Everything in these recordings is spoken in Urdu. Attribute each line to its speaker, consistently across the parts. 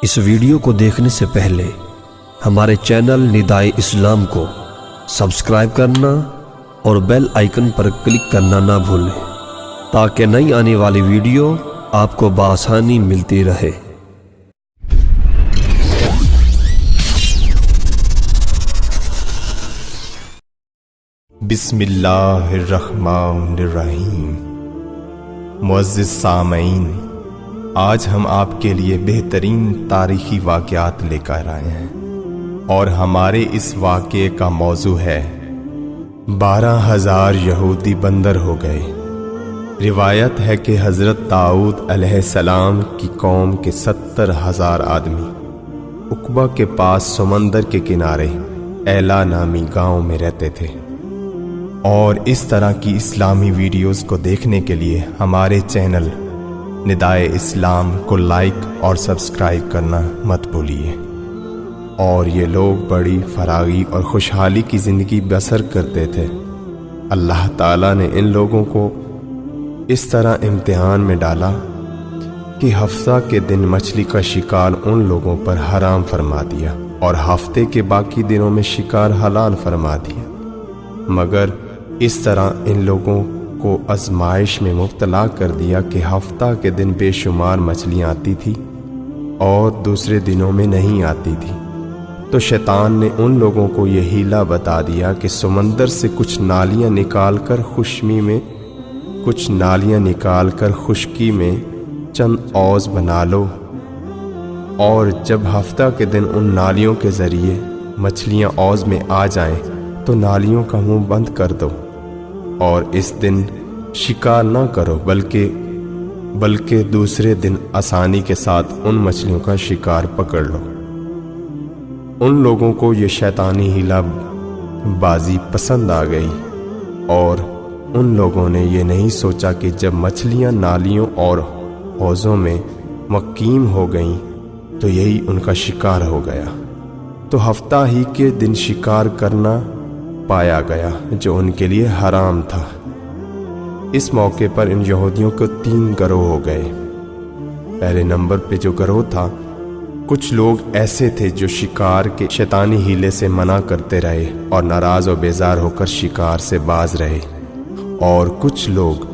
Speaker 1: اس ویڈیو کو دیکھنے سے پہلے ہمارے چینل ندائے اسلام کو سبسکرائب کرنا اور بیل آئیکن پر کلک کرنا نہ بھولیں تاکہ نئی آنے والی ویڈیو آپ کو بآسانی ملتی رہے۔
Speaker 2: بسم اللہ الرحمن الرحیم۔ معزز سامعین، آج ہم آپ کے لیے بہترین تاریخی واقعات لے کر آئے ہیں اور ہمارے اس واقعے کا موضوع ہے 12,000 یہودی بندر ہو گئے۔ روایت ہے کہ حضرت داؤد علیہ السلام کی قوم کے 70,000 آدمی عقبہ کے پاس سمندر کے کنارے ایلا نامی گاؤں میں رہتے تھے، اور اس طرح کی اسلامی ویڈیوز کو دیکھنے کے لیے ہمارے چینل ندائے اسلام کو لائک اور سبسکرائب کرنا مت بھولیے۔ اور یہ لوگ بڑی فراغی اور خوشحالی کی زندگی بسر کرتے تھے۔ اللہ تعالیٰ نے ان لوگوں کو اس طرح امتحان میں ڈالا کہ ہفتہ کے دن مچھلی کا شکار ان لوگوں پر حرام فرما دیا اور ہفتے کے باقی دنوں میں شکار حلال فرما دیا، مگر اس طرح ان لوگوں کو آزمائش میں مبتلا کر دیا کہ ہفتہ کے دن بے شمار مچھلیاں آتی تھی اور دوسرے دنوں میں نہیں آتی تھی۔ تو شیطان نے ان لوگوں کو یہ ہیلا بتا دیا کہ سمندر سے کچھ نالیاں نکال کر خشکی میں چند اوز بنا لو، اور جب ہفتہ کے دن ان نالیوں کے ذریعے مچھلیاں اوز میں آ جائیں تو نالیوں کا منہ بند کر دو، اور اس دن شکار نہ کرو بلکہ دوسرے دن آسانی کے ساتھ ان مچھلیوں کا شکار پکڑ لو۔ ان لوگوں کو یہ شیطانی ہیلا بازی پسند آ گئی، اور ان لوگوں نے یہ نہیں سوچا کہ جب مچھلیاں نالیوں اور حوضوں میں مقیم ہو گئیں تو یہی ان کا شکار ہو گیا۔ تو ہفتہ ہی کے دن شکار کرنا پایا گیا جو ان کے لیے حرام تھا۔ اس موقع پر ان یہودیوں کو 3 گروہ ہو گئے۔ پہلے نمبر پہ جو گروہ تھا، کچھ لوگ ایسے تھے جو شکار کے شیطانی ہیلے سے منع کرتے رہے اور ناراض و بیزار ہو کر شکار سے باز رہے، اور کچھ لوگ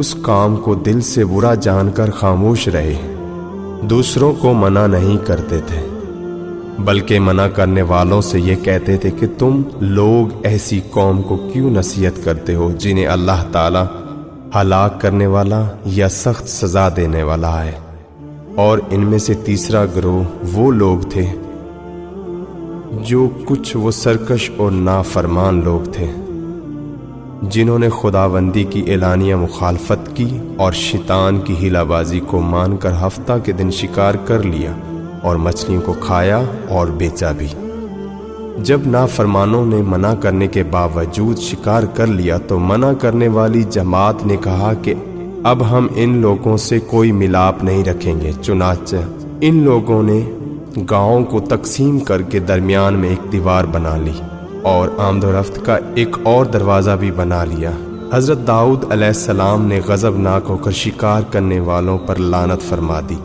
Speaker 2: اس کام کو دل سے برا جان کر خاموش رہے، دوسروں کو منع نہیں کرتے تھے بلکہ منع کرنے والوں سے یہ کہتے تھے کہ تم لوگ ایسی قوم کو کیوں نصیحت کرتے ہو جنہیں اللہ تعالیٰ ہلاک کرنے والا یا سخت سزا دینے والا ہے۔ اور ان میں سے تیسرا گروہ وہ لوگ تھے جو کچھ وہ سرکش اور نافرمان لوگ تھے جنہوں نے خداوندی کی اعلانیہ مخالفت کی اور شیطان کی ہیلا بازی کو مان کر ہفتہ کے دن شکار کر لیا اور مچھلیوں کو کھایا اور بیچا بھی۔ جب نافرمانوں نے منع کرنے کے باوجود شکار کر لیا تو منع کرنے والی جماعت نے کہا کہ اب ہم ان لوگوں سے کوئی ملاپ نہیں رکھیں گے۔ چنانچہ ان لوگوں نے گاؤں کو تقسیم کر کے درمیان میں ایک دیوار بنا لی اور آمد و رفت کا ایک اور دروازہ بھی بنا لیا۔ حضرت داؤد علیہ السلام نے غضبناک ہو کر شکار کرنے والوں پر لعنت فرما دی۔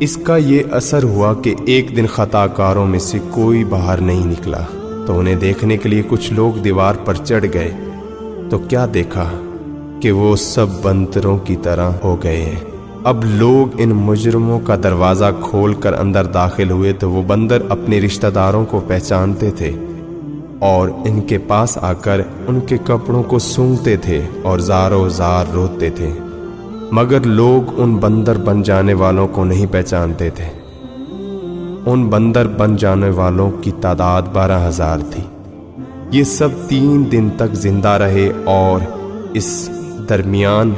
Speaker 2: اس کا یہ اثر ہوا کہ ایک دن خطا کاروں میں سے کوئی باہر نہیں نکلا، تو انہیں دیکھنے کے لیے کچھ لوگ دیوار پر چڑھ گئے، تو کیا دیکھا کہ وہ سب بندروں کی طرح ہو گئے ہیں۔ اب لوگ ان مجرموں کا دروازہ کھول کر اندر داخل ہوئے تو وہ بندر اپنے رشتہ داروں کو پہچانتے تھے اور ان کے پاس آ کر ان کے کپڑوں کو سونگھتے تھے اور زاروں زار روتے تھے، مگر لوگ ان بندر بن جانے والوں کو نہیں پہچانتے تھے۔ ان بندر بن جانے والوں کی تعداد 12,000 تھی۔ یہ سب 3 دن تک زندہ رہے اور اس درمیان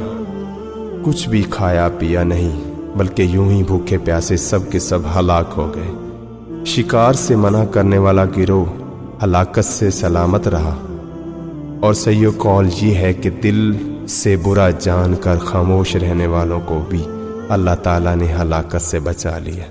Speaker 2: کچھ بھی کھایا پیا نہیں، بلکہ یوں ہی بھوکے پیاسے سب کے سب ہلاک ہو گئے۔ شکار سے منع کرنے والا گروہ ہلاکت سے سلامت رہا، اور صحیح قول یہ ہے کہ دل سے برا جان کر خاموش رہنے والوں کو بھی اللہ تعالیٰ نے ہلاکت سے بچا لیا۔